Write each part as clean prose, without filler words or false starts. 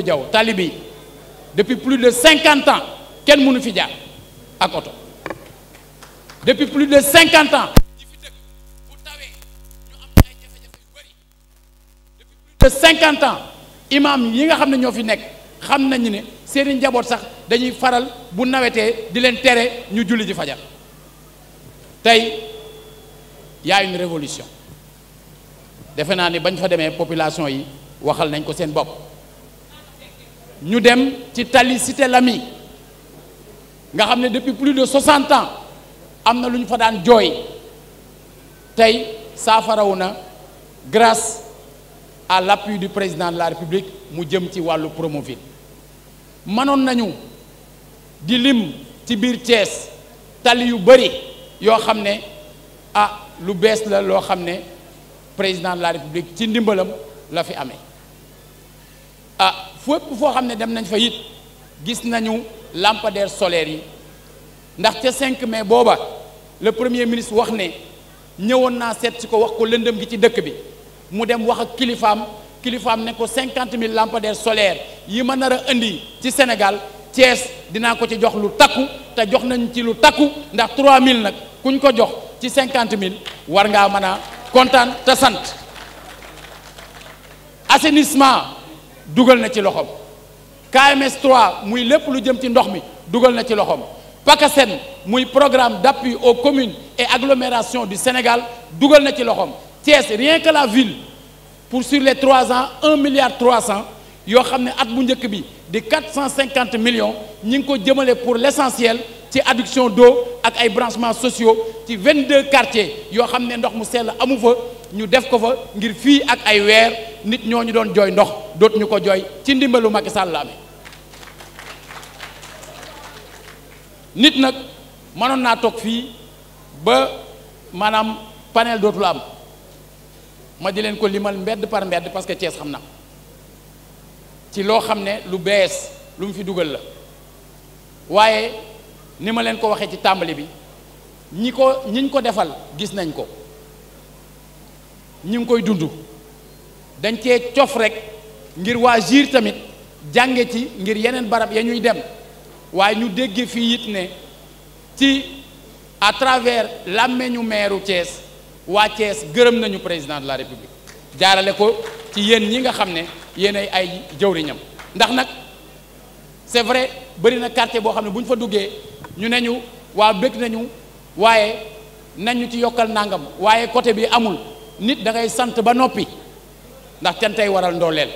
Diaw tali bi depuis plus de 50 ans kenn mënu fi jaar ak oto depuis plus de 50 ans ñi fi dëkk bu tawee ñu am ay jafe-jafe yu bari depuis plus de 50 ans imam yi nga xam ne ñoo fi nekk xam nañu ne seeni njaboot sax dañuy faral bu nawetee di leen tere ñu julli ji fajar tey y a une révolution defe naa ni bañ fa demee population yi waxal nañ ko seen bopp ñu dem ci tali Cité Lamy nga xam ne depuis plus de 60 ans am na lu ñu fa daan jooy tey saafarawu na grâce à l'appui du président de la République mu jëm ci wàllu Promoville mënoon nañu di lim ci biir Thiès tali yu bëri yoo xam ne lu bees la loo xam ne président de la République ci ndimbalam la fi amee fépp foo xam ne dem nañ fa it gis nañu lampadaire solaire yi ndax ca 5 mai booba le premier ministre wax ne ñëwoon naa seet si ko wax ko lëndëm gi ci dëkk bi mu dem wax ak kilifaam ne ko 50 000 lampadaires solaires yi ma nar a indi ci Sénégal Thiès dinaa ko ci jox lu takku te jox nañ ci lu takku ndax 3000 nag kuñ ko jox ci 50 000 war ngaa mën a kontaan te sant assainissement dugal na ci loxoom KMS 3 muy lépp lu jëm ci ndox mi dugal na ci loxoom PACASEN muy programme d'appui aux communes et agglomérations du Sénégal dugal na ci loxoom Thiès rien que la ville pour sur les 3 ans 1,3 milliard yoo xam ne at bu njëkk bi di 450 millions ñi ngi ko jëmale pour l'essentiel ci adduction d'eau ak ay branchements sociaux ci 22 quartiers yoo xam ne ndox mu sell amu fa ñu def ko fa ngir fii ak ay weer nit ñoo ñu doon jooy ndox dootu ñu ko jooy ci ndimbalu Macky Sall la amee nit nag mënoon naa toog fii ba maanaam panel dootul am ma di leen ko limal mbedd par mbedd parce que Thiès xam na ci loo xam ne lu bees lu mu fi dugal la waaye ni ma leen ko waxee ci tàmbali bi ñiñ ko defal gis nañ ko ñi ngi koy dund dañ cee cof rek ngir waa GIR tamit jànge ci ngir yeneen barab ya ñuy dem waaye ñu dégg fii it ne ci à travers làmmeñu meeru Thiès waa Thiès gërëm nañu président de la République jaarale ko ci yéen ñi nga xam ne yéen ay jëwriñam ndax nag c'est vrai bëri na quartier boo xam ne bu ñu fa duggee ñu ne ñu waa bëgg nañu waaye nañu ci yokkal nangam waaye côté bi amul nit da ngay sant ba noppi ndax cantay waral ndooleel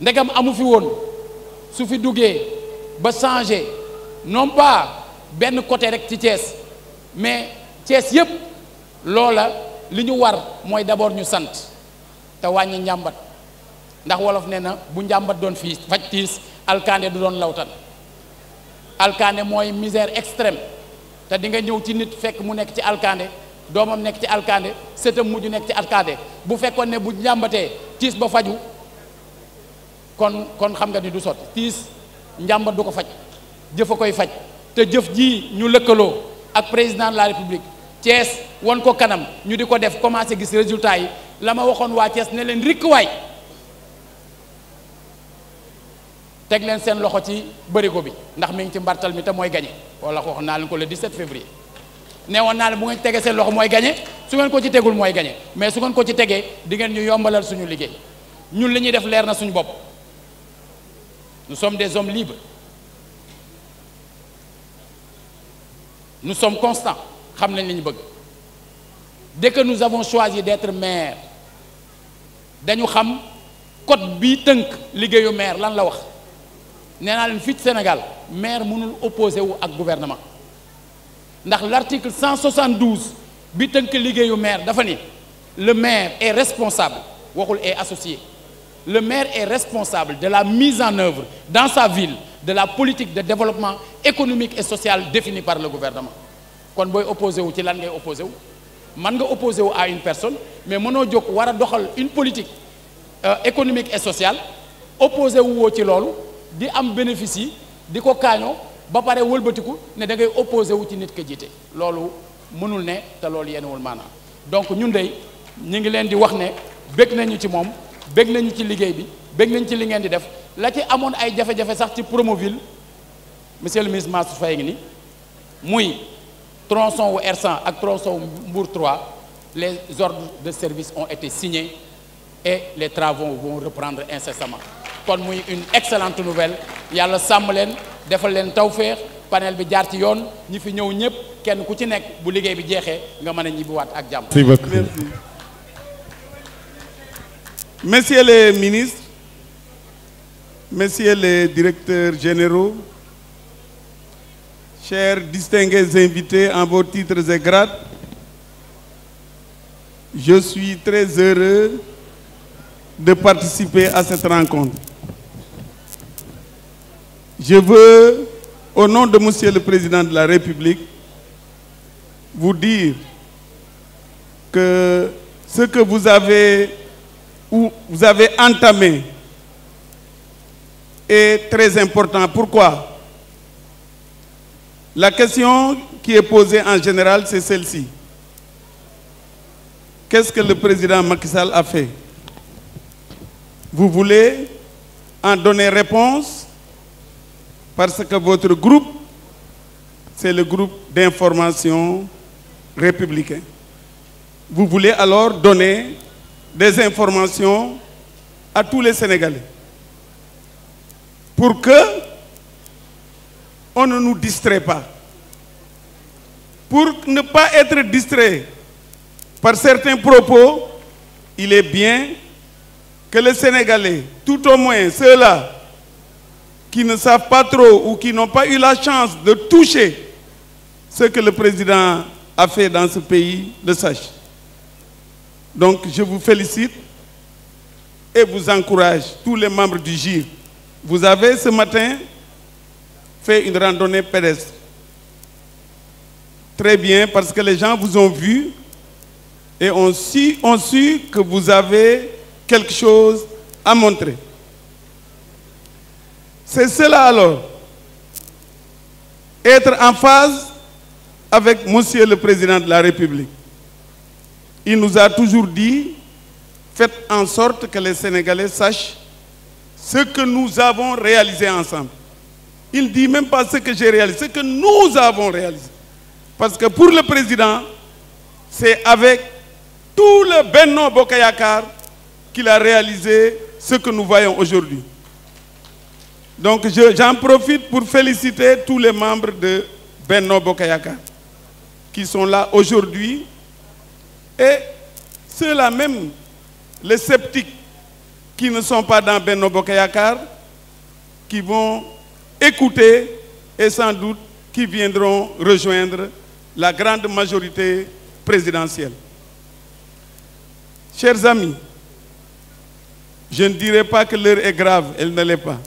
ndegam amu fi woon su fi duggee ba changer non pas benn côté rek ci Thiès mais Thiès yépp loola li ñu war mooy d'abord ñu sant te wàññi njàmbat ndax wolof nee na bu njàmbat doon fii faj tiis alkaande du doon lawtan alkaande mooy misère extrême te di nga ñëw ci nit fekk mu nekk ci alkaande doomam nekk ci alkaande sëtam mujj nekk ci alkaande bu fekkoon ne bu njàmbatee tiis ba faju kon xam nga ni du sotti tiis njàmbat du ko faj jëf a koy faj te jëf ji ñu lëkkaloo ak président de la République Thiès won ko kanam ñu di ko def commencé gis résultat yi la ma waxoon waa Thiès ne leen rikk waay teg leen seen loxo ci bërigo bi ndax mi ngi ci mbartal mi te mooy gagné wala waxoon naa leen ko le 17 février ne woon naa leen bu ngeen tegee seen loxo mooy gagné su ngeen ko ci tegul mooy gagné mais su ngeen ko ci tegee di ngeen ñu yombalal suñu liggéey ñun li ñuy def leer na suñu bopp nous sommes des hommes libres nous sommes constants xam nañ li ñu bëgg dès que nous avons choisi d'être maire dañu xam code bi tënk liggéeyu maire lan la wax nee naa leen fii ci Sénégal maire mënul opposé wu ak gouvernement ndax l'article 172 bi tënk liggéeyu maire dafa ni le maire est responsable waxul est associé le maire est responsable de la mise en œuvre dans sa ville de la politique de développement économique et social définie par le gouvernement kon booy opposé wu ci lan ngay opposé wu man nga opposé wu à une personne mais mënoo jóg war a doxal une politique économique et sociale opposé wu woo ci loolu di am bénéfice yi di ko kaañoo ba pare wëlbatiku ne da ngay opposé wu ci nit ka jiite loolu mënul ne te loolu yenewul maanaam donc ñun dey ñu ngi leen di wax ne bég nañu ci moom bég nañu ci liggéey bi bëgg nañ ci li ngeen di def la ci amoon ay jafe-jafe sax ci Promoville monsieur le ministre Mansour Faye ngi ni muy tronçon wu R100 ak tronçon Mbour 3 les ordres de service ont été signés et les travaux vont reprendre incessamment kon muy une excellente nouvelle yàlla sàmm leen defal leen tawféex panel bi jaar ci yoon ñi fi ñëw ñëpp kenn ku ci nekk bu liggéey bi jeexee nga mën a ñibbiwaat ak jàmm. Merci. Messieurs les ministres, messieurs les directeurs généraux, chers distingués invités en vos titres et grades, je suis très heureux de participer à cette rencontre. Je veux, au nom de Monsieur le Président de la République, vous dire que ce que vous avez entamé est très important. Pourquoi? La question qui est posée en général, c'est celle-ci. Qu'est-ce que le président Macky Sall a fait? Vous voulez en donner réponse parce que votre groupe, c'est le groupe d'information républicain. Vous voulez alors donner des informations à tous les Sénégalais pour que on ne nous distrait pas. Pour ne pas être distrait par certains propos, il est bien que les Sénégalais, tout au moins ceux-là qui ne savent pas trop ou qui n'ont pas eu la chance de toucher ce que le président a fait dans ce pays, le sachent. Donc je vous félicite et vous encourage, tous les membres du GIR. Vous avez ce matin fait une randonnée pédestre. Très bien, parce que les gens vous ont vu et ont su que vous avez quelque chose à montrer. C'est cela alors, être en phase avec Monsieur le Président de la République. Il nous a toujours dit, faites en sorte que les Sénégalais sachent ce que nous avons réalisé ensemble. Il ne dit même pas ce que j'ai réalisé, ce que nous avons réalisé. Parce que pour le président, c'est avec tout le Benno Bokk Yakaar qu'il a réalisé ce que nous voyons aujourd'hui. Donc j'en profite pour féliciter tous les membres de Benno Bokk Yakaar qui sont là aujourd'hui et ceux-là même, les sceptiques qui ne sont pas dans Benno Bokk Yakaar, qui vont écouter et sans doute qui viendront rejoindre la grande majorité présidentielle. Chers amis, je ne dirais pas que l'heure est grave, elle ne l'est pas.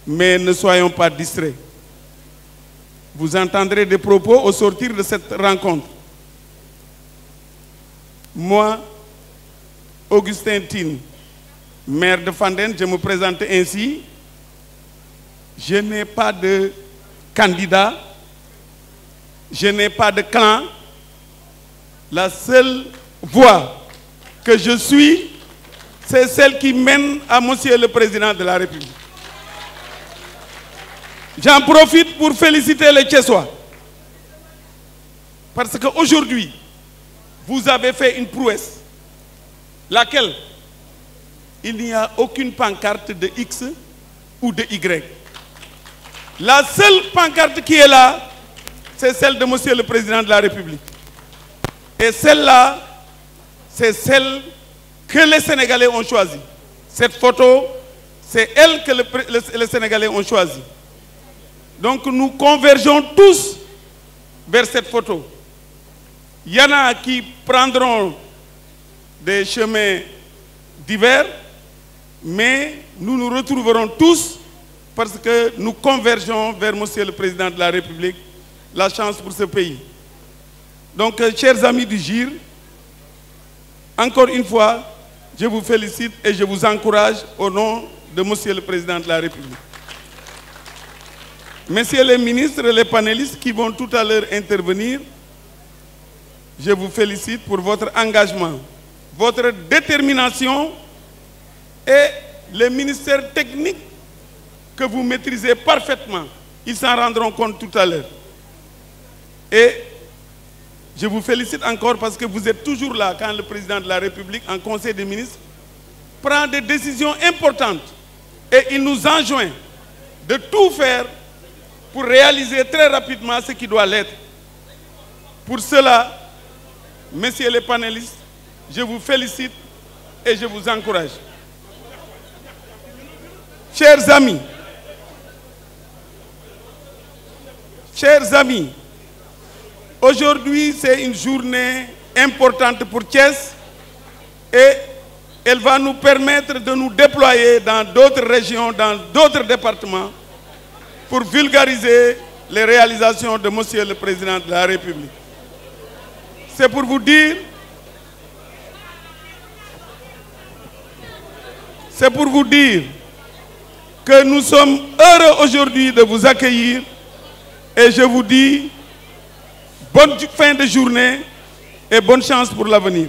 Mais ne soyons pas distraits. Vous entendrez des propos au sortir de cette rencontre. Moi, Augustin Tine, maire de Fandène, je me présente ainsi. Je n'ai pas de candidat, je n'ai pas de clan. La seule voie que je suis, c'est celle qui mène à Monsieur le Président de la République. J'en profite pour féliciter les Thiessois. Parce qu'aujourd'hui, vous avez fait une prouesse. Laquelle? Il n'y a aucune pancarte de X ou de Y. La seule pancarte qui est là, c'est celle de Monsieur le Président de la République. Et celle-là, c'est celle que les Sénégalais ont choisie. Cette photo, c'est elle que les Sénégalais ont choisie. Donc nous convergeons tous vers cette photo. Il y en a qui prendront des chemins divers, mais nous nous retrouverons tous parce que nous convergeons vers Monsieur le Président de la République, la chance pour ce pays. Donc, chers amis du GIR, encore une fois, je vous félicite et je vous encourage au nom de Monsieur le Président de la République. Messieurs les ministres et les panélistes qui vont tout à l'heure intervenir, je vous félicite pour votre engagement, votre détermination et les ministères techniques que vous maîtrisez parfaitement, ils s'en rendront compte tout à l'heure. Et je vous félicite encore parce que vous êtes toujours là quand le président de la République, en Conseil des ministres, prend des décisions importantes. Et il nous enjoint de tout faire pour réaliser très rapidement ce qui doit l'être. Pour cela, messieurs les panélistes, je vous félicite et je vous encourage. Chers amis, aujourd'hui c'est une journée importante pour Thiès et elle va nous permettre de nous déployer dans d'autres régions, dans d'autres départements pour vulgariser les réalisations de Monsieur le Président de la République. C'est pour vous dire que nous sommes heureux aujourd'hui de vous accueillir et je vous dis bonne fin de journée et bonne chance pour l'avenir.